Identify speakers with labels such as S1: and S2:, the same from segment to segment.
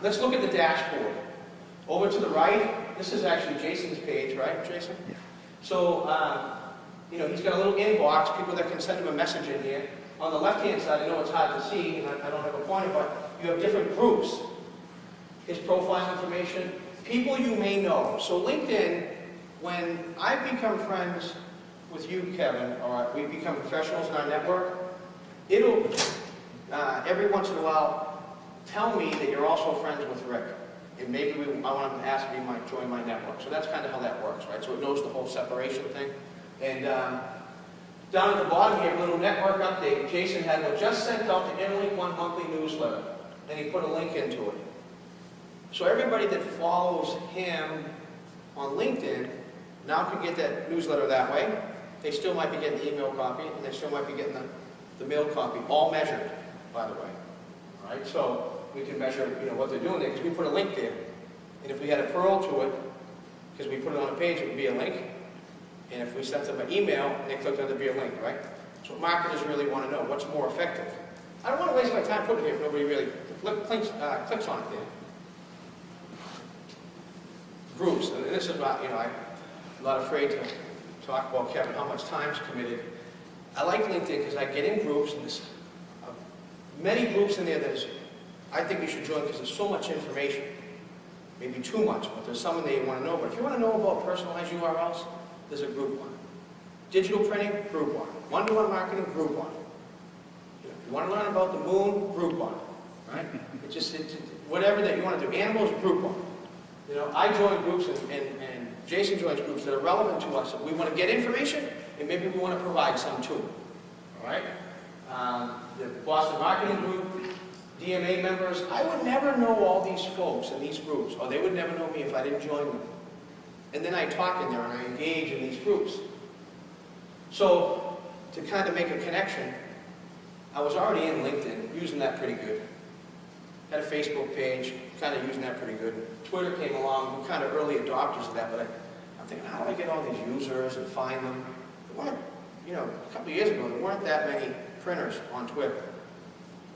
S1: let's look at the dashboard. Over to the right, this is actually Jason's page, right, Jason?
S2: Yeah.
S1: So, you know, he's got a little inbox, people that can send him a message in here. On the left-hand side, I know it's hard to see, and I don't have a pointer, but you have different groups. His profile information, people you may know. So LinkedIn, when I become friends with you, Kevin, or we become professionals in our network, it'll, every once in a while, tell me that you're also friends with Rick. And maybe I want him to ask me to join my network. So that's kind of how that works, right? So it knows the whole separation thing. And down at the bottom here, a little network update. Jason had just sent out the interlinkONE monthly newsletter, and he put a link into it. So everybody that follows him on LinkedIn now can get that newsletter that way. They still might be getting the email copy, and they still might be getting the mail copy, all measured, by the way. All right, so we can measure, you know, what they're doing there, because we put a link there. And if we had a purl to it, because we put it on a page, it would be a link. And if we sent them an email, and they clicked on it, there'd be a link, right? So marketers really want to know what's more effective. I don't want to waste my time putting it here if nobody really clicks on it there. Groups, and this is about, you know, I'm not afraid to talk about, Kevin, how much time's committed. I like LinkedIn because I get in groups, and there's many groups in there that is, I think you should join because there's so much information. Maybe too much, but there's some that you want to know. But if you want to know about personalized URLs, there's a group one. Digital printing, group one. One-to-one marketing, group one. You know, if you want to learn about the moon, group one. Right? Whatever that you want to do. Animals, group one. You know, I join groups and Jason joins groups that are relevant to us. We want to get information, and maybe we want to provide some too. All right? The Boston Marketing Group, DMA members, I would never know all these folks in these groups, or they would never know me if I didn't join them. And then I talk in there and I engage in these groups. So, to kind of make a connection, I was already in LinkedIn, using that pretty good. Had a Facebook page, kind of using that pretty good. Twitter came along, we're kind of early adopters of that, but I'm thinking, how do I get all these users and find them? There weren't, you know, a couple of years ago, there weren't that many printers on Twitter.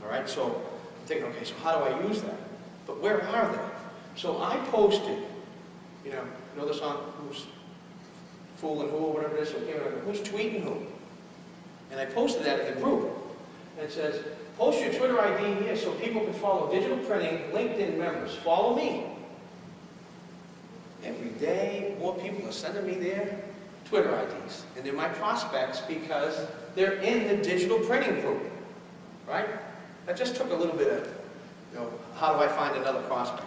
S1: All right, so I'm thinking, okay, so how do I use that? But where are they? So I posted, you know the song, Who's Fooling Who, or whatever it is, so it came out, who's tweeting who? And I posted that in the group. And it says, post your Twitter ID here so people can follow digital printing LinkedIn members. Follow me. Every day, more people are sending me their Twitter IDs. And they're my prospects because they're in the digital printing group. Right? That just took a little bit of, you know, how do I find another prospect?